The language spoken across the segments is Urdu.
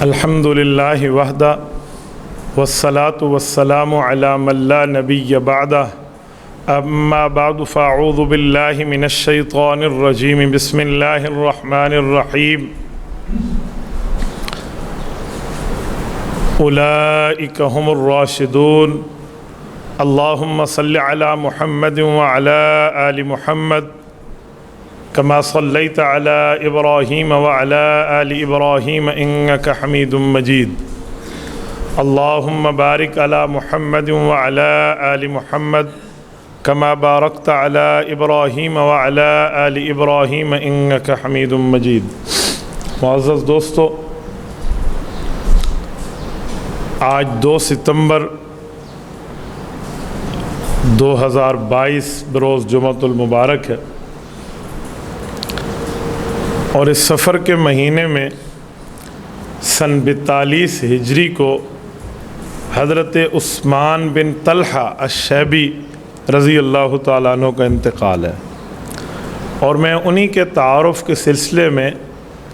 الحمدللہ وحدہ والصلاة والسلام علی من لا نبی بعدہ اما بعد فاعوذ باللہ من الشیطان الرجیم بسم اللہ الرحمن الرحیم اولئک هم الراشدون اللہم صل علی محمد وعلی آل محمد كما صليت على إبراهيم وعلى آل إبراهيم إنك حميد مجيد اللهم بارك على محمد وعلى آل محمد كما باركت على إبراهيم وعلى آل إبراهيم إنك حميد مجيد معزز دوستو، آج 2 ستمبر 2022 بروز جمعۃ المبارک ہے، اور اس سفر کے مہینے میں سن 42 ہجری کو حضرت عثمان بن طلحہ الشیبی رضی اللہ تعالیٰ عنہ کا انتقال ہے، اور میں انہی کے تعارف کے سلسلے میں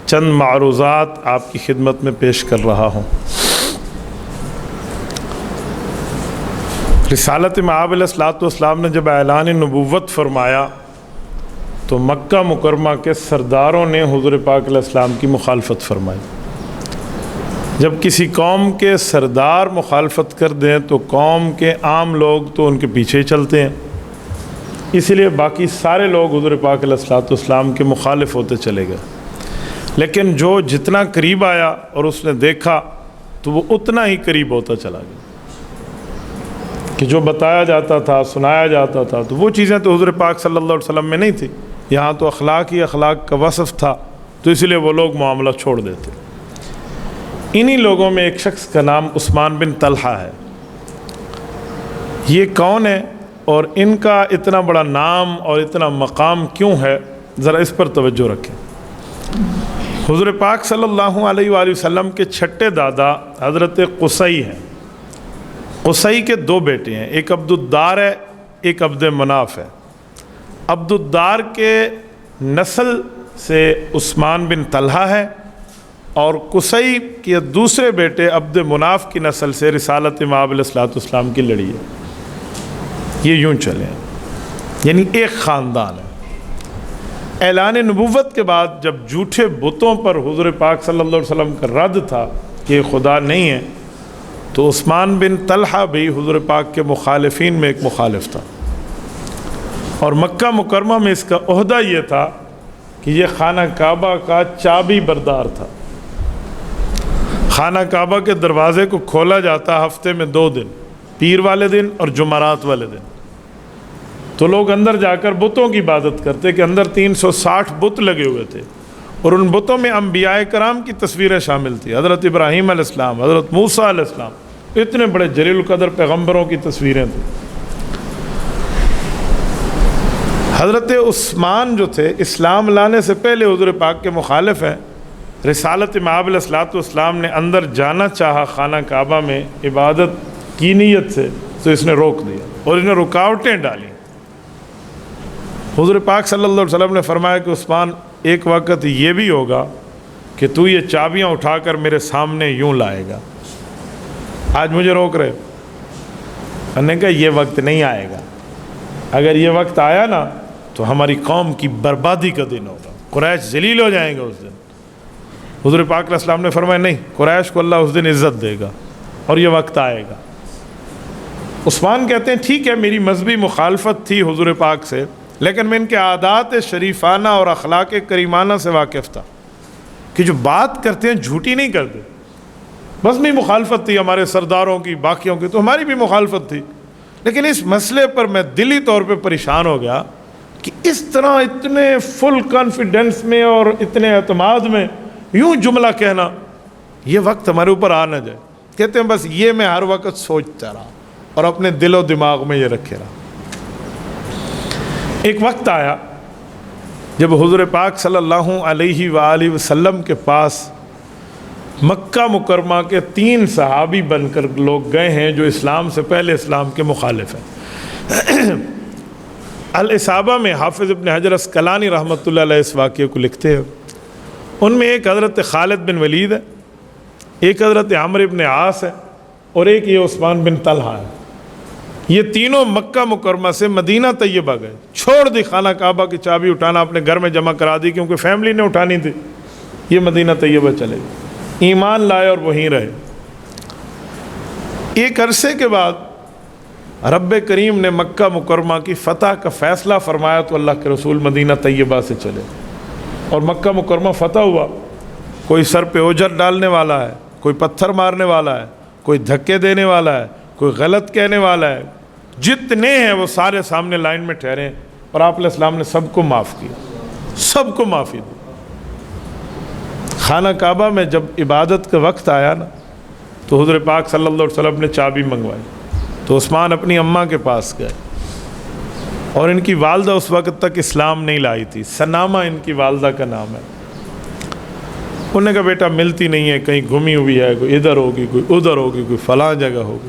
چند معروضات آپ کی خدمت میں پیش کر رہا ہوں۔ رسالت مآب علیہ السلام نے جب اعلان نبوت فرمایا تو مکہ مکرمہ کے سرداروں نے حضور پاک علیہ السلام کی مخالفت فرمائی۔ جب کسی قوم کے سردار مخالفت کر دیں تو قوم کے عام لوگ تو ان کے پیچھے ہی چلتے ہیں، اس لیے باقی سارے لوگ حضور پاک علیہ السلام کے مخالف ہوتے چلے گئے، لیکن جو جتنا قریب آیا اور اس نے دیکھا تو وہ اتنا ہی قریب ہوتا چلا گیا کہ جو بتایا جاتا تھا، سنایا جاتا تھا، تو وہ چیزیں تو حضور پاک صلی اللہ علیہ وسلم میں نہیں تھی، یہاں تو اخلاق ہی اخلاق کا وصف تھا، تو اس لیے وہ لوگ معاملہ چھوڑ دیتے۔ انہی لوگوں میں ایک شخص کا نام عثمان بن طلحہ ہے۔ یہ کون ہے اور ان کا اتنا بڑا نام اور اتنا مقام کیوں ہے، ذرا اس پر توجہ رکھیں۔ حضور پاک صلی اللہ علیہ وآلہ وسلم کے چھٹے دادا حضرت قصی ہیں۔ قصی کے 2 بیٹے ہیں، ایک عبد الدار ہے، ایک عبد مناف ہے۔ عبد الدار کے نسل سے عثمان بن طلحہ ہے، اور قصی کے دوسرے بیٹے عبد مناف کی نسل سے رسالت مآب علیہ السلام کی لڑی ہے۔ یہ یوں چلے ہیں، یعنی ایک خاندان ہے۔ اعلان نبوت کے بعد جب جھوٹے بتوں پر حضور پاک صلی اللہ علیہ وسلم کا رد تھا کہ یہ خدا نہیں ہے، تو عثمان بن طلحہ بھی حضور پاک کے مخالفین میں ایک مخالف تھا، اور مکہ مکرمہ میں اس کا عہدہ یہ تھا کہ یہ خانہ کعبہ کا چابی بردار تھا۔ خانہ کعبہ کے دروازے کو کھولا جاتا ہفتے میں 2 دن، پیر والے دن اور جمعرات والے دن، تو لوگ اندر جا کر بتوں کی عبادت کرتے کہ اندر 360 بت لگے ہوئے تھے، اور ان بتوں میں انبیاء کرام کی تصویریں شامل تھیں، حضرت ابراہیم علیہ السلام، حضرت موسیٰ علیہ السلام، اتنے بڑے جلیل القدر پیغمبروں کی تصویریں تھیں۔ حضرت عثمان جو تھے اسلام لانے سے پہلے حضور پاک کے مخالف ہیں۔ رسالت مآب علیہ السلام نے اندر جانا چاہا خانہ کعبہ میں عبادت کی نیت سے، تو اس نے روک دیا اور انہیں رکاوٹیں ڈالیں۔ حضور پاک صلی اللہ علیہ وسلم نے فرمایا کہ عثمان، ایک وقت یہ بھی ہوگا کہ تو یہ چابیاں اٹھا کر میرے سامنے یوں لائے گا، آج مجھے روک رہے ہو۔ میں نے کہا یہ وقت نہیں آئے گا، اگر یہ وقت آیا نا تو ہماری قوم کی بربادی کا دن ہوگا، قریش ذلیل ہو جائیں گے اس دن۔ حضور پاک علیہ السلام نے فرمایا نہیں، قریش کو اللہ اس دن عزت دے گا اور یہ وقت آئے گا۔ عثمان کہتے ہیں ٹھیک ہے، میری مذہبی مخالفت تھی حضور پاک سے، لیکن میں ان کے عادات شریفانہ اور اخلاق کریمانہ سے واقف تھا کہ جو بات کرتے ہیں جھوٹی نہیں کرتے۔ بس میں مخالفت تھی ہمارے سرداروں کی، باقیوں کی تو ہماری بھی مخالفت تھی، لیکن اس مسئلے پر میں دلی طور پہ پریشان ہو گیا کہ اس طرح اتنے فل کانفیڈنس میں اور اتنے اعتماد میں یوں جملہ کہنا، یہ وقت ہمارے اوپر آ نہ جائے۔ کہتے ہیں بس یہ میں ہر وقت سوچتا رہا اور اپنے دل و دماغ میں یہ رکھے رہا۔ ایک وقت آیا جب حضور پاک صلی اللہ علیہ وآلہ وسلم کے پاس مکہ مکرمہ کے 3 صحابی بن کر لوگ گئے ہیں جو اسلام سے پہلے اسلام کے مخالف ہیں۔ الاصابہ میں حافظ ابن حجر عسقلانی رحمۃ اللہ علیہ اس واقعے کو لکھتے ہیں۔ ان میں ایک حضرت خالد بن ولید ہے، ایک حضرت عمرو بن عاص ہے اور ایک یہ عثمان بن طلحہ ہے. یہ تینوں مکہ مکرمہ سے مدینہ طیبہ گئے, چھوڑ دی خانہ کعبہ کی چابی اٹھانا, اپنے گھر میں جمع کرا دی کیونکہ فیملی نے اٹھانی تھی. یہ مدینہ طیبہ چلے گئے, ایمان لائے اور وہیں رہے. ایک عرصے کے بعد رب کریم نے مکہ مکرمہ کی فتح کا فیصلہ فرمایا تو اللہ کے رسول مدینہ طیبہ سے چلے اور مکہ مکرمہ فتح ہوا. کوئی سر پہ اوجر ڈالنے والا ہے, کوئی پتھر مارنے والا ہے, کوئی دھکے دینے والا ہے, کوئی غلط کہنے والا ہے, جتنے ہیں وہ سارے سامنے لائن میں ٹھہرے ہیں, اور آپ علیہ السلام نے سب کو معاف کیا, سب کو معافی دی. خانہ کعبہ میں جب عبادت کا وقت آیا نا تو حضور پاک صلی اللہ علیہ وسلم نے چابی منگوائی. تو عثمان اپنی اماں کے پاس گئے, اور ان کی والدہ اس وقت تک اسلام نہیں لائی تھی, سنامہ ان کی والدہ کا نام ہے. انہوں نے کہا بیٹا ملتی نہیں ہے, کہیں گھمی ہوئی ہے, کوئی ادھر ہوگی, کوئی ادھر ہوگی, کوئی فلاں جگہ ہوگی.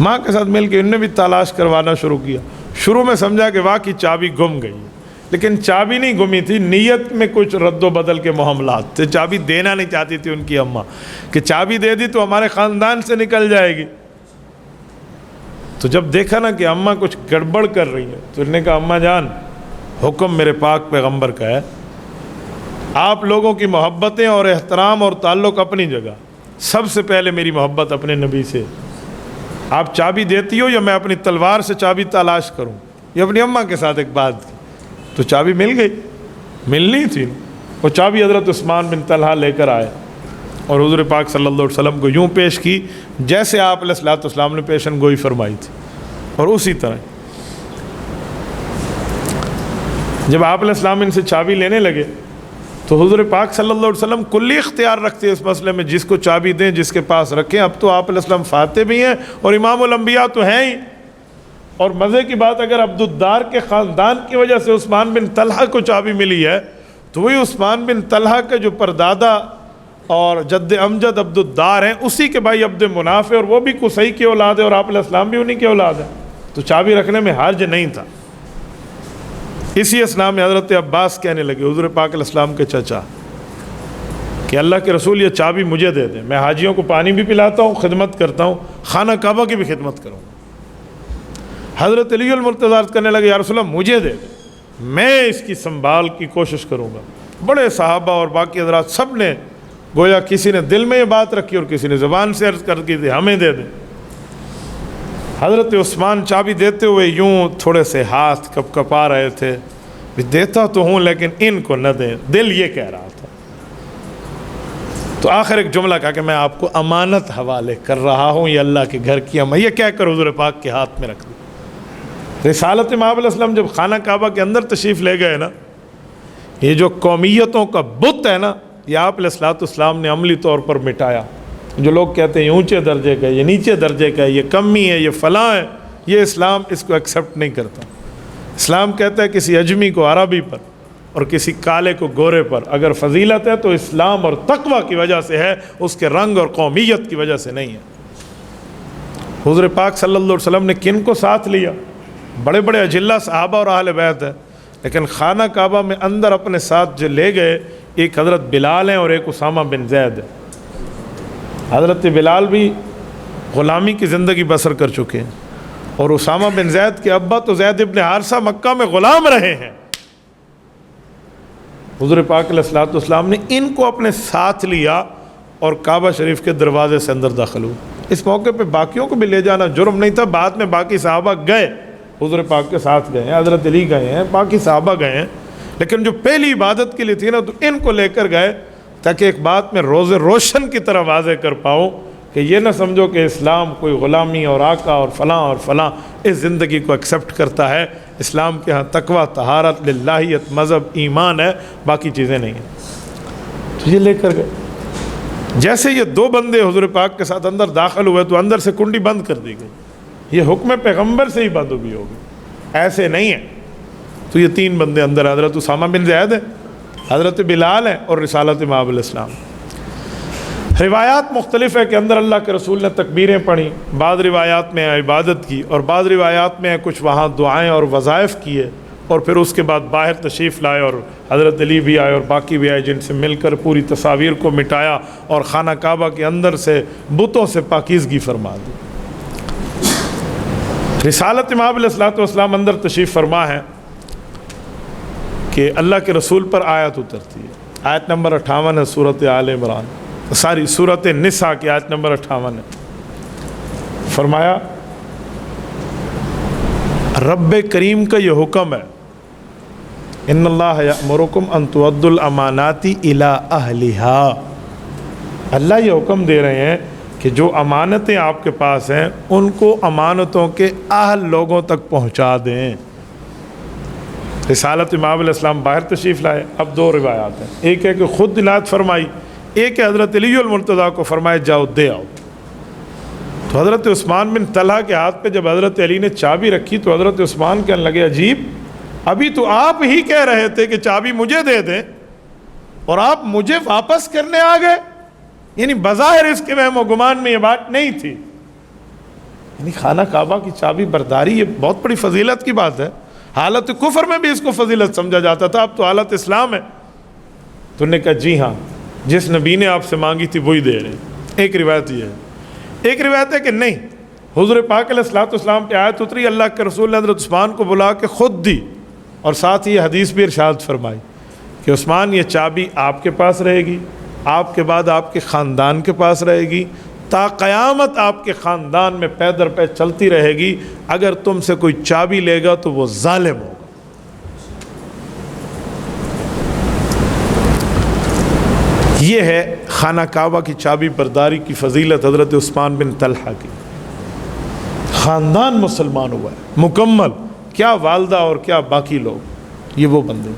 ماں کے ساتھ مل کے انہوں نے بھی تلاش کروانا شروع کیا. شروع میں سمجھا کہ واقعی چابی گم گئی, لیکن چابی نہیں گمی تھی, نیت میں کچھ رد و بدل کے معاملات تھے. چابی دینا نہیں چاہتی تھی ان کی اماں کہ چابی دے دی تو ہمارے خاندان سے نکل جائے گی. تو جب دیکھا نا کہ اماں کچھ گڑبڑ کر رہی ہیں تو انہوں نے کہا اماں جان, حکم میرے پاک پیغمبر کا ہے, آپ لوگوں کی محبتیں اور احترام اور تعلق اپنی جگہ, سب سے پہلے میری محبت اپنے نبی سے. آپ چابی دیتی ہو یا میں اپنی تلوار سے چابی تلاش کروں؟ یہ اپنی اماں کے ساتھ ایک بات کی. تو چابی مل گئی, ملنی تھی. وہ چابی حضرت عثمان بن طلحہ لے کر آئے اور حضور پاک صلی اللہ علیہ وسلم کو یوں پیش کی جیسے آپ علیہ السلام نے پیشن گوئی فرمائی تھی. اور اسی طرح جب آپ علیہ السلام ان سے چابی لینے لگے تو حضور پاک صلی اللہ علیہ وسلم کلی اختیار رکھتے ہیں اس مسئلے میں, جس کو چابی دیں, جس کے پاس رکھیں. اب تو آپ علیہ السلام فاتح بھی ہیں اور امام الانبیاء تو ہیں ہی. اور مزے کی بات, اگر عبد الدار کے خاندان کی وجہ سے عثمان بن طلحہ کو چابی ملی ہے تو وہی عثمان بن طلحہ کے جو پردادا اور جد امجد عبد الدار ہیں, اسی کے بھائی عبد مناف ہے, اور وہ بھی قصی کی اولاد ہے, اور آپ علیہ السلام بھی انہی کی اولاد ہے. تو چابی رکھنے میں حرج نہیں تھا. اسی اسنا میں حضرت عباس کہنے لگے, حضور پاک علیہ السلام کے چچا, کہ اللہ کے رسول یہ چابی مجھے دے دیں, میں حاجیوں کو پانی بھی پلاتا ہوں, خدمت کرتا ہوں, خانہ کعبہ کی بھی خدمت کروں. حضرت علی المرتضیٰ کرنے لگے, یا رسول اللہ مجھے دے دیں, میں اس کی سنبھال کی کوشش کروں گا. بڑے صحابہ اور باقی حضرات سب نے گویا کسی نے دل میں یہ بات رکھی اور کسی نے زبان سے عرض کر کی تھی ہمیں دے دیں. حضرت عثمان چابی دیتے ہوئے یوں تھوڑے سے ہاتھ کپ کپا رہے تھے, دیتا تو ہوں لیکن ان کو نہ دیں, دل یہ کہہ رہا تھا. تو آخر ایک جملہ کہا کہ میں آپ کو امانت حوالے کر رہا ہوں, یہ اللہ کے گھر کی یہ کہہ کر حضور پاک کے ہاتھ میں رکھ دی. رسالت مآب علیہ السلام جب خانہ کعبہ کے اندر تشریف لے گئے نا, یہ جو قومیتوں کا بت ہے نا, یہ آپ علیہ السلام نے عملی طور پر مٹایا. جو لوگ کہتے ہیں یہ اونچے درجے کا ہے, یہ نیچے درجے کا ہے, یہ کمی ہے, یہ فلاں ہے, یہ اسلام اس کو ایکسیپٹ نہیں کرتا. اسلام کہتا ہے کسی اجمی کو عربی پر اور کسی کالے کو گورے پر اگر فضیلت ہے تو اسلام اور تقوی کی وجہ سے ہے, اس کے رنگ اور قومیت کی وجہ سے نہیں ہے. حضور پاک صلی اللہ علیہ وسلم نے کن کو ساتھ لیا؟ بڑے بڑے اجلہ صحابہ اور اہل بیت ہیں, لیکن خانہ کعبہ میں اندر اپنے ساتھ جو لے گئے, ایک حضرت بلال ہیں اور ایک اسامہ بن زید ہے. حضرت بلال بھی غلامی کی زندگی بسر کر چکے ہیں, اور اسامہ بن زید کے ابا تو زید ابن حارثہ مکہ میں غلام رہے ہیں. حضور پاک علیہ السلام نے ان کو اپنے ساتھ لیا اور کعبہ شریف کے دروازے سے اندر داخل ہوئے. اس موقع پہ باقیوں کو بھی لے جانا جرم نہیں تھا. بعد میں باقی صحابہ گئے, حضور پاک کے ساتھ گئے ہیں, حضرت علی گئے ہیں, باقی صحابہ گئے ہیں, لیکن جو پہلی عبادت کے لیے تھی نا تو ان کو لے کر گئے تاکہ ایک بات میں روز روشن کی طرح واضح کر پاؤں کہ یہ نہ سمجھو کہ اسلام کوئی غلامی اور آقا اور فلاں اس زندگی کو ایکسیپٹ کرتا ہے. اسلام کے ہاں تقوی, طہارت, للہیت, مذہب, ایمان ہے, باقی چیزیں نہیں ہیں. تو یہ لے کر گئے. جیسے یہ دو بندے حضور پاک کے ساتھ اندر داخل ہوئے تو اندر سے کنڈی بند کر دی گئی. یہ حکم پیغمبر سے ہی بند ہوئی ہوگی, ایسے نہیں ہے. تو یہ تین بندے اندر, حضرت اسامہ بن زید ہیں, حضرت بلال ہیں اور رسالت مآب علیہ السلام. روایات مختلف ہے کہ اندر اللہ کے رسول نے تکبیریں پڑھی, بعض روایات میں عبادت کی, اور بعض روایات میں کچھ وہاں دعائیں اور وظائف کیے, اور پھر اس کے بعد باہر تشریف لائے اور حضرت علی بھی آئے اور باقی بھی آئے، جن سے مل کر پوری تصاویر کو مٹایا اور خانہ کعبہ کے اندر سے بتوں سے پاکیزگی فرما دی۔ رسالت امام علیہ الصلوۃ والسلام اندر تشریف فرما ہے کہ اللہ کے رسول پر آیت اترتی ہے، آیت نمبر 58 ہے سورۃ آل عمران، سورۃ نساء کی آیت نمبر 58 ہے۔ فرمایا رب کریم کا یہ حکم ہے، ان اللہ یأمرکم ان تؤدوا الامانات الی اہلھا، اللہ یہ حکم دے رہے ہیں کہ جو امانتیں آپ کے پاس ہیں ان کو امانتوں کے اہل لوگوں تک پہنچا دیں۔ رسالت امام علیہ السلام باہر تشریف لائے، اب دو روایات ہیں، ایک ہے کہ خود عنایت فرمائی، ایک ہے حضرت علی المرتضیٰ کو فرمائے جاؤ دے آؤ۔ تو حضرت عثمان بن طلحہ کے ہاتھ پہ جب حضرت علی نے چابی رکھی تو حضرت عثمان کہنے لگے عجیب، ابھی تو آپ ہی کہہ رہے تھے کہ چابی مجھے دے دیں اور آپ مجھے واپس کرنے آ گئے، یعنی بظاہر اس کے وہم و گمان میں یہ بات نہیں تھی، یعنی خانہ کعبہ کی چابی برداری یہ بہت بڑی فضیلت کی بات ہے، حالت کفر میں بھی اس کو فضیلت سمجھا جاتا تھا، اب تو حالت اسلام ہے۔ تو نے کہا جی ہاں، جس نبی نے آپ سے مانگی تھی وہی دے رہے۔ ایک روایت یہ ہے، ایک روایت ہے کہ نہیں، حضور پاک علیہ الصلوۃ والسلام پہ آیت اتری، اللہ کے رسول نے حضرت عثمان کو بلا کے خود دی، اور ساتھ ہی یہ حدیث بھی ارشاد فرمائی کہ عثمان یہ چابی آپ کے پاس رہے گی، آپ کے بعد آپ کے خاندان کے پاس رہے گی، تا قیامت آپ کے خاندان میں پے در پے چلتی رہے گی، اگر تم سے کوئی چابی لے گا تو وہ ظالم ہوگا۔ یہ ہے خانہ کعبہ کی چابی برداری کی فضیلت حضرت عثمان بن طلحہ کی۔ خاندان مسلمان ہوا ہے مکمل، کیا والدہ اور کیا باقی لوگ، یہ وہ بندے۔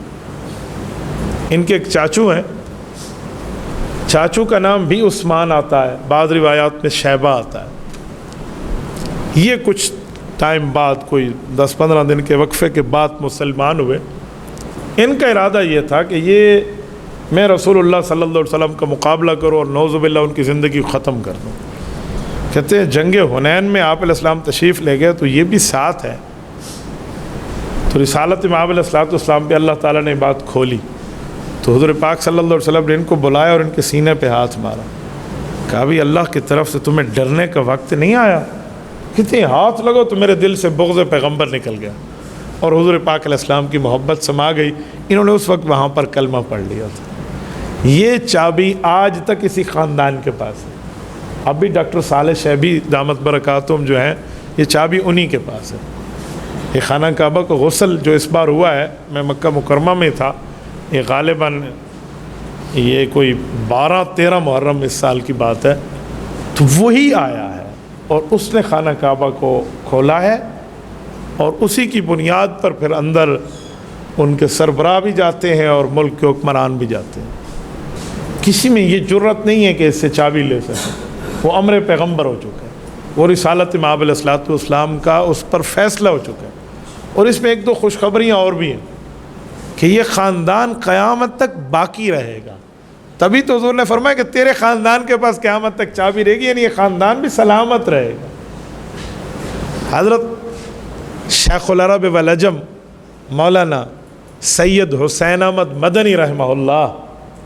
ان کے ایک چاچو ہیں، چاچو کا نام بھی عثمان آتا ہے، بعض روایات میں شیبہ آتا ہے۔ یہ کچھ ٹائم بعد، کوئی 10-15 دن کے وقفے کے بعد مسلمان ہوئے۔ ان کا ارادہ یہ تھا کہ یہ میں رسول اللہ صلی اللہ علیہ وسلم کا مقابلہ کروں اور نعوذ باللہ ان کی زندگی کو ختم کر دوں۔ کہتے ہیں جنگ حنین میں آپ علیہ السلام تشریف لے گئے تو یہ بھی ساتھ ہے، تو رسالت امام علیہ السلام پہ اللہ تعالیٰ نے بات کھولی، تو حضور پاک صلی اللہ علیہ وسلم نے ان کو بلایا اور ان کے سینے پہ ہاتھ مارا، کہا بھی اللہ کی طرف سے تمہیں ڈرنے کا وقت نہیں آیا؟ کتنے ہاتھ لگو تو میرے دل سے بغض پیغمبر نکل گیا، اور حضور پاک علیہ السلام کی محبت سما گئی۔ انہوں نے اس وقت وہاں پر کلمہ پڑھ لیا تھا۔ یہ چابی آج تک اسی خاندان کے پاس ہے، اب بھی ڈاکٹر صالح شیبی دامت برکاتہم جو ہیں، یہ چابی انہی کے پاس ہے۔ یہ خانہ کعبہ کو غسل جو اس بار ہوا ہے، میں مکہ مکرمہ میں تھا، یہ غالباً یہ کوئی 12-13 محرم اس سال کی بات ہے، تو وہی آیا ہے اور اس نے خانہ کعبہ کو کھولا ہے، اور اسی کی بنیاد پر پھر اندر ان کے سربراہ بھی جاتے ہیں اور ملک کے حکمران بھی جاتے ہیں۔ کسی میں یہ جرت نہیں ہے کہ اس سے چابی لے سکے، وہ امر پیغمبر ہو چکا ہے، وہ رسالت امام علیہ الصلوۃ والسلام کا اس پر فیصلہ ہو چکا ہے۔ اور اس میں ایک دو خوشخبریاں اور بھی ہیں کہ یہ خاندان قیامت تک باقی رہے گا، تبھی تو حضور نے فرمایا کہ تیرے خاندان کے پاس قیامت تک چابی رہے گی، یعنی یہ خاندان بھی سلامت رہے گا۔ حضرت شیخ العرب والعجم مولانا سید حسین احمد مدنی رحمہ اللہ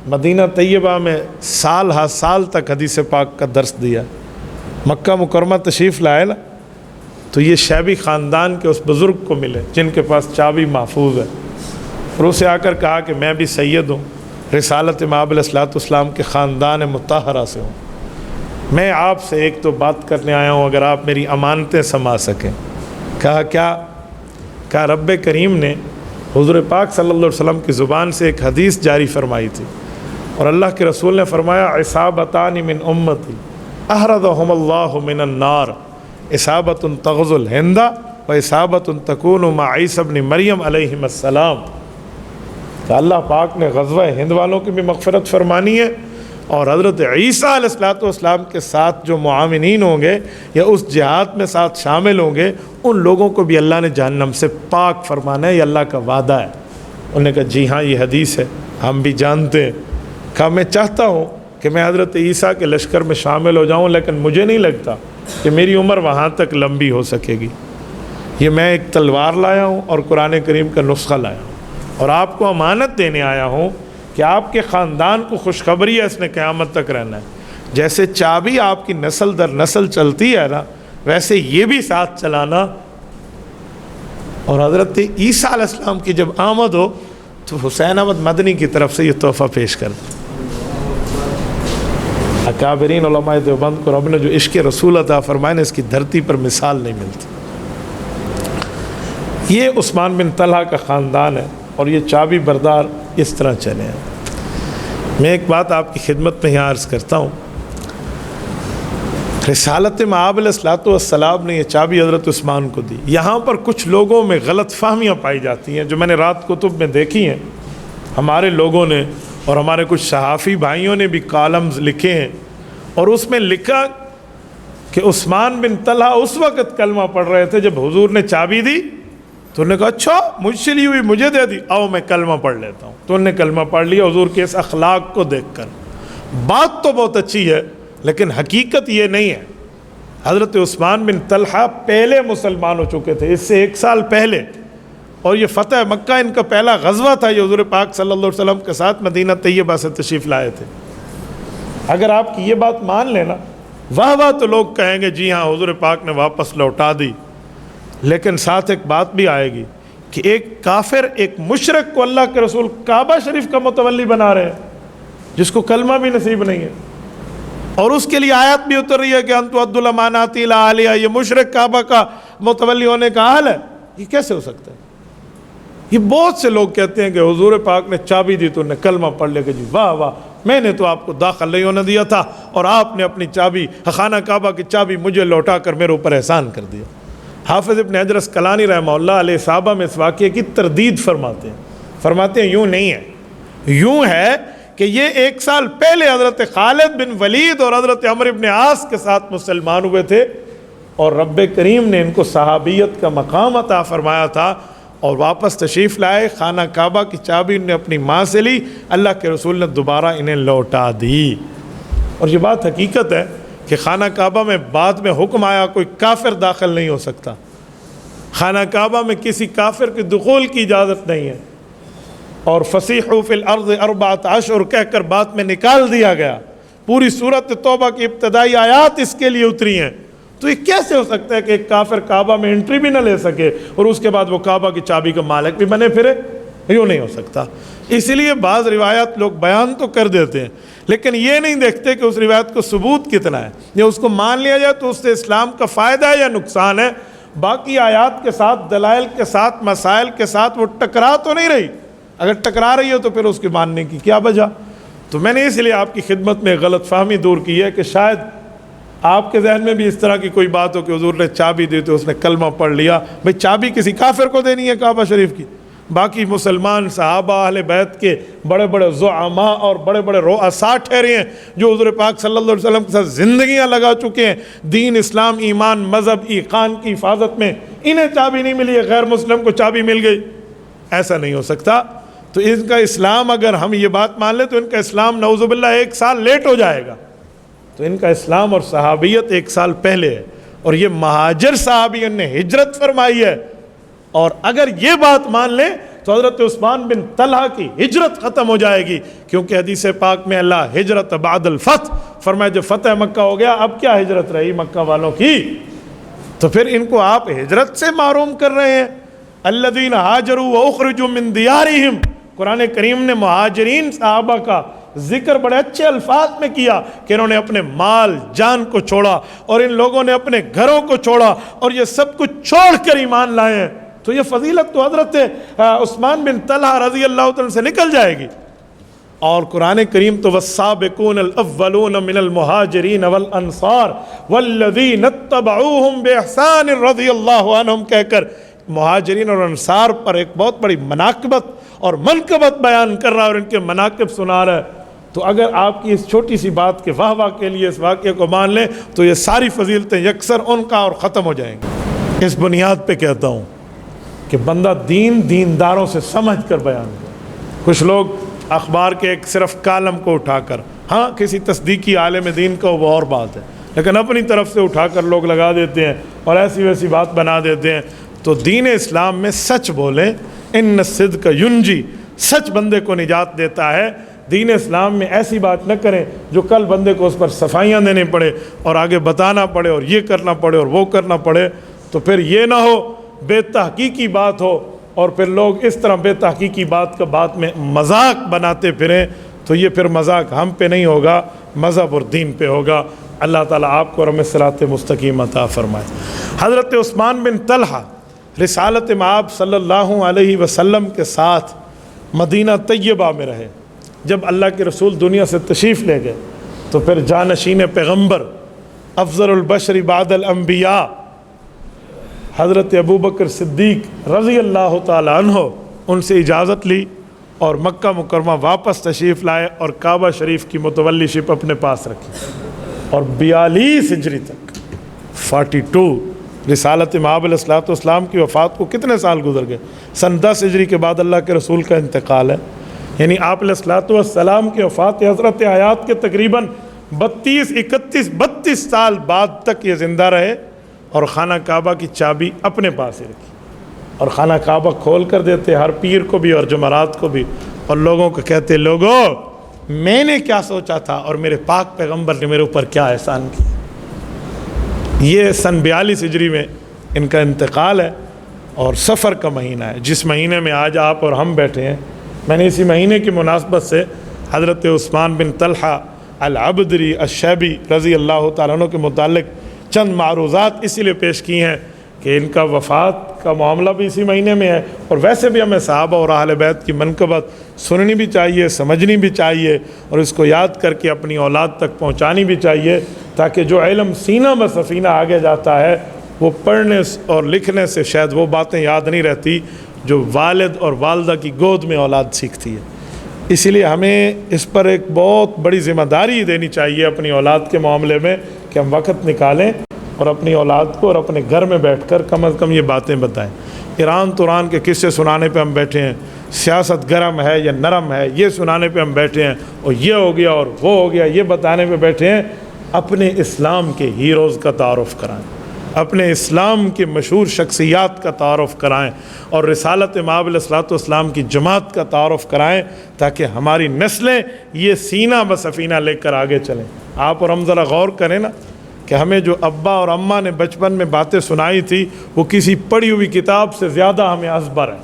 مدینہ طیبہ میں سال ہا سال تک حدیث پاک کا درس دیا، مکہ مکرمہ تشریف لائے نا، تو یہ شیبی خاندان کے اس بزرگ کو ملے جن کے پاس چابی محفوظ ہے، اور اسے آ کر کہا کہ میں بھی سید ہوں، رسالت امام علیہ الصلوۃ والسلام کے خاندان مطہرہ سے ہوں، میں آپ سے ایک تو بات کرنے آیا ہوں، اگر آپ میری امانتیں سما سکیں۔ کہا کیا؟ کہا رب کریم نے حضور پاک صلی اللہ علیہ وسلم کی زبان سے ایک حدیث جاری فرمائی تھی، اور اللہ کے رسول نے فرمایا عصابتان من امتی احرزہم اللہ من النار، اصابت تغزو الہند و اصابت تکون مع عیسی ابن مریم علیہ السلام۔ کہ اللہ پاک نے غزوہ ہند والوں کی بھی مغفرت فرمانی ہے، اور حضرت عیسیٰ علیہ السلام کے ساتھ جو معاونین ہوں گے یا اس جہاد میں ساتھ شامل ہوں گے، ان لوگوں کو بھی اللہ نے جہنم سے پاک فرمانا ہے، یہ اللہ کا وعدہ ہے۔ انہوں نے کہا جی ہاں یہ حدیث ہے، ہم بھی جانتے ہیں۔ کہا میں چاہتا ہوں کہ میں حضرت عیسیٰ کے لشکر میں شامل ہو جاؤں، لیکن مجھے نہیں لگتا کہ میری عمر وہاں تک لمبی ہو سکے گی، یہ میں ایک تلوار لایا ہوں اور قرآن کریم کا نسخہ لایا ہوں، اور آپ کو امانت دینے آیا ہوں کہ آپ کے خاندان کو خوشخبری ہے، اس نے قیامت تک رہنا ہے۔ جیسے چابی آپ کی نسل در نسل چلتی ہے نا، ویسے یہ بھی ساتھ چلانا۔ اور حضرت عیسیٰ علیہ السلام کی جب آمد ہو تو حسین احمد مدنی کی طرف سے یہ تحفہ پیش کر دیں۔ اکابرین علماء دیوبند کو رب نے جو عشق رسول عطا فرمائے نا، اس کی دھرتی پر مثال نہیں ملتی۔ یہ عثمان بن طلحہ کا خاندان ہے، اور یہ چابی بردار اس طرح چلے ہیں۔ میں ایک بات آپ کی خدمت میں یہاں عرض کرتا ہوں، رسالت مآب علیہ الصلوۃ والسلام نے یہ چابی حضرت عثمان کو دی۔ یہاں پر کچھ لوگوں میں غلط فہمیاں پائی جاتی ہیں، جو میں نے رات کتب میں دیکھی ہیں، ہمارے لوگوں نے اور ہمارے کچھ صحافی بھائیوں نے بھی کالمز لکھے ہیں، اور اس میں لکھا کہ عثمان بن طلحہ اس وقت کلمہ پڑھ رہے تھے جب حضور نے چابی دی، تو انہوں نے کہا اچھا مجھ سے لی ہوئی مجھے دے دی، آؤ میں کلمہ پڑھ لیتا ہوں۔ تو انہوں نے کلمہ پڑھ لیا حضور کے اس اخلاق کو دیکھ کر۔ بات تو بہت اچھی ہے، لیکن حقیقت یہ نہیں ہے۔ حضرت عثمان بن طلحہ پہلے مسلمان ہو چکے تھے، اس سے 1 سال پہلے، اور یہ فتح مکہ ان کا پہلا غزوہ تھا، یہ حضور پاک صلی اللہ علیہ وسلم کے ساتھ مدینہ طیبہ سے تشریف لائے تھے۔ اگر آپ کی یہ بات مان لینا، واہ واہ تو لوگ کہیں گے جی ہاں حضور پاک نے واپس لوٹا دی، لیکن ساتھ ایک بات بھی آئے گی کہ ایک کافر، ایک مشرک کو اللہ کے رسول کعبہ شریف کا متولی بنا رہے ہیں، جس کو کلمہ بھی نصیب نہیں ہے، اور اس کے لیے آیت بھی اتر رہی ہے کہ انتو عدل الامانات الی اہلہا۔ یہ مشرک کعبہ کا متولی ہونے کا حال ہے؟ یہ کیسے ہو سکتا ہے؟ یہ بہت سے لوگ کہتے ہیں کہ حضور پاک نے چابی دی تو انہیں کلمہ پڑھ لے کہ جی واہ واہ، میں نے تو آپ کو داخل نہیں ہونے دیا تھا، اور آپ نے اپنی چابی، خانہ کعبہ کی چابی مجھے لوٹا کر میرے اوپر احسان کر دیا۔ حافظ ابن حجر اسقلانی رحمہ اللہ علیہ صحابہ میں اس واقعے کی تردید فرماتے ہیں یوں نہیں ہے، یوں ہے کہ یہ 1 سال پہلے حضرت خالد بن ولید اور حضرت عمرو بن عاص کے ساتھ مسلمان ہوئے تھے، اور رب کریم نے ان کو صحابیت کا مقام عطا فرمایا تھا، اور واپس تشریف لائے، خانہ کعبہ کی چابی انہیں اپنی ماں سے لی، اللہ کے رسول نے دوبارہ انہیں لوٹا دی۔ اور یہ بات حقیقت ہے کہ خانہ کعبہ میں بعد میں حکم آیا کوئی کافر داخل نہیں ہو سکتا، خانہ کعبہ میں کسی کافر کے دخول کی اجازت نہیں ہے، اور فسیحوا فی الارض 4 اشہر کہہ کر بعد میں نکال دیا گیا۔ پوری سورۃ توبہ کی ابتدائی آیات اس کے لیے اتری ہیں۔ تو یہ کیسے ہو سکتا ہے کہ ایک کافر کعبہ میں انٹری بھی نہ لے سکے اور اس کے بعد وہ کعبہ کی چابی کا مالک بھی بنے پھرے؟ یوں نہیں ہو سکتا۔ اس لیے بعض روایات لوگ بیان تو کر دیتے ہیں، لیکن یہ نہیں دیکھتے کہ اس روایت کو ثبوت کتنا ہے، یا اس کو مان لیا جائے تو اس سے اسلام کا فائدہ ہے یا نقصان ہے۔ باقی آیات کے ساتھ، دلائل کے ساتھ، مسائل کے ساتھ وہ ٹکرا تو نہیں رہی، اگر ٹکرا رہی ہو تو پھر اس کے ماننے کی کیا وجہ؟ تو میں نے اس لیے آپ کی خدمت میں غلط فہمی دور کی ہے کہ شاید آپ کے ذہن میں بھی اس طرح کی کوئی بات ہو کہ حضور نے چابی دی تو اس نے کلمہ پڑھ لیا۔ بھئی چابی کسی کافر کو دینی ہے کعبہ شریف کی؟ باقی مسلمان صحابہ اہل بیت کے بڑے بڑے زعماء اور بڑے بڑے رؤساء ٹھہرے ہیں جو حضور پاک صلی اللہ علیہ وسلم کے ساتھ زندگیاں لگا چکے ہیں دین، اسلام، ایمان، مذہب، ایقان کی حفاظت میں، انہیں چابی نہیں ملی ہے، غیر مسلم کو چابی مل گئی؟ ایسا نہیں ہو سکتا۔ تو ان کا اسلام، اگر ہم یہ بات مان لیں تو ان کا اسلام نعوذ باللہ 1 سال لیٹ ہو جائے گا۔ تو ان کا اسلام اور صحابیت 1 سال پہلے ہے، اور یہ مہاجر صحابیوں نے ہجرت فرمائی ہے۔ اور اگر یہ بات مان لیں تو حضرت عثمان بن طلحہ کی ہجرت ختم ہو جائے گی، کیونکہ حدیث پاک میں اللہ ہجرت بعد الفتح فرمایا، جب فتح مکہ ہو گیا اب کیا ہجرت رہی مکہ والوں کی؟ تو پھر ان کو آپ ہجرت سے محروم کر رہے ہیں۔ الذین ہاجروا واخرجوا من دیارہم، قرآن کریم نے مہاجرین صحابہ کا ذکر بڑے اچھے الفاظ میں کیا کہ انہوں نے اپنے مال جان کو چھوڑا، اور ان لوگوں نے اپنے گھروں کو چھوڑا، اور یہ سب کچھ چھوڑ کر ایمان لائے ہیں۔ تو یہ فضیلت تو حضرت عثمان بن طلحہ رضی اللہ عنہ سے نکل جائے گی۔ اور قرآن کریم تو والسابقون الاولون من المہاجرین والانصار والذین اتبعوہم باحسان رضی اللہ عنہم کہہ کر مہاجرین اور انصار پر ایک بہت بڑی مناقبت اور منقبت بیان کر رہا ہے اور ان کے مناقب سنا رہا ہے۔ تو اگر آپ کی اس چھوٹی سی بات کے واہ واہ کے لیے اس واقعے کو مان لیں تو یہ ساری فضیلتیں یکسر ان کا اور ختم ہو جائیں گی۔ اس بنیاد پہ کہتا ہوں کہ بندہ دینداروں سے سمجھ کر بیان کرے۔ کچھ لوگ اخبار کے ایک صرف کالم کو اٹھا کر، ہاں کسی تصدیقی عالم دین کا وہ اور بات ہے، لیکن اپنی طرف سے اٹھا کر لوگ لگا دیتے ہیں اور ایسی ویسی بات بنا دیتے ہیں۔ تو دین اسلام میں سچ بولیں، ان الصدق ینجی، سچ بندے کو نجات دیتا ہے۔ دین اسلام میں ایسی بات نہ کریں جو کل بندے کو اس پر صفائیاں دینے پڑے اور آگے بتانا پڑے اور یہ کرنا پڑے اور وہ کرنا پڑے، تو پھر یہ نہ ہو بے تحقیقی بات ہو اور پھر لوگ اس طرح بے تحقیقی بات کا بات میں مذاق بناتے پھریں، تو یہ پھر مذاق ہم پہ نہیں ہوگا، مذہب اور دین پہ ہوگا۔ اللہ تعالیٰ آپ کو ہمیں صراط مستقیم عطا فرمائے۔ حضرت عثمان بن طلحہ رسالت مآب صلی اللہ علیہ وسلم کے ساتھ مدینہ طیبہ میں رہے۔ جب اللہ کے رسول دنیا سے تشریف لے گئے تو پھر جانشین پیغمبر افضل البشر بعد الانبیاء حضرت ابوبکر صدیق رضی اللہ تعالی عنہ ان سے اجازت لی اور مکہ مکرمہ واپس تشریف لائے اور کعبہ شریف کی متولی شپ اپنے پاس رکھی، اور 42 ہجری تک 42 رسالت مآب علیہ الصلوۃ والسلام کی وفات کو کتنے سال گزر گئے؟ سن 10 ہجری کے بعد اللہ کے رسول کا انتقال ہے، یعنی آپ علیہ الصلوۃ والسلام کی وفات حضرت حیات کے تقریباً 32 سال بعد تک یہ زندہ رہے اور خانہ کعبہ کی چابی اپنے پاس ہی رکھی، اور خانہ کعبہ کھول کر دیتے ہر پیر کو بھی اور جمعرات کو بھی، اور لوگوں کو کہتے لوگوں میں نے کیا سوچا تھا اور میرے پاک پیغمبر نے میرے اوپر کیا احسان کیا۔ یہ سن 42 ہجری میں ان کا انتقال ہے، اور سفر کا مہینہ ہے جس مہینے میں آج آپ اور ہم بیٹھے ہیں۔ میں نے اسی مہینے کی مناسبت سے حضرت عثمان بن طلحہ العبدری الشیبی رضی اللہ تعالیٰ عنہ کے متعلق چند معروضات اسی لیے پیش کی ہیں کہ ان کا وفات کا معاملہ بھی اسی مہینے میں ہے، اور ویسے بھی ہمیں صحابہ اور اہل بیت کی منقبت سننی بھی چاہیے، سمجھنی بھی چاہیے، اور اس کو یاد کر کے اپنی اولاد تک پہنچانی بھی چاہیے، تاکہ جو علم سینہ بہ سفینہ آگے جاتا ہے وہ پڑھنے اور لکھنے سے شاید وہ باتیں یاد نہیں رہتی جو والد اور والدہ کی گود میں اولاد سیکھتی ہے۔ اسی لیے ہمیں اس پر ایک بہت بڑی ذمہ داری دینی چاہیے اپنی اولاد کے معاملے میں کہ ہم وقت نکالیں اور اپنی اولاد کو اور اپنے گھر میں بیٹھ کر کم از کم یہ باتیں بتائیں۔ ایران توران کے قصے سنانے پہ ہم بیٹھے ہیں، سیاست گرم ہے یا نرم ہے یہ سنانے پہ ہم بیٹھے ہیں، اور یہ ہو گیا اور وہ ہو گیا یہ بتانے پہ بیٹھے ہیں۔ اپنے اسلام کے ہیروز کا تعارف کرائیں، اپنے اسلام کے مشہور شخصیات کا تعارف کرائیں، اور رسالت مآب علیہ الصلوۃ والسلام کی جماعت کا تعارف کرائیں، تاکہ ہماری نسلیں یہ سینہ بہ سفینہ لے کر آگے چلیں۔ آپ اور ہم ذرا غور کریں نا کہ ہمیں جو ابا اور اماں نے بچپن میں باتیں سنائی تھی وہ کسی پڑھی ہوئی کتاب سے زیادہ ہمیں ازبر ہے،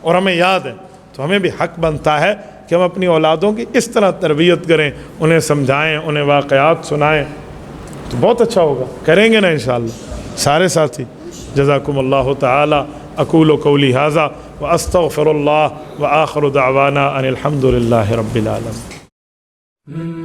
اور ہمیں یاد ہے، تو ہمیں بھی حق بنتا ہے کہ ہم اپنی اولادوں کی اس طرح تربیت کریں، انہیں سمجھائیں، انہیں واقعات سنائیں، تو بہت اچھا ہوگا۔ کریں گے نا انشاءاللہ سارے ساتھی؟ جزاکم اللہ تعالی۔ اقول قولی ھذا واستغفر اللہ وآخر دعوانا ان الحمد للہ رب العالمین۔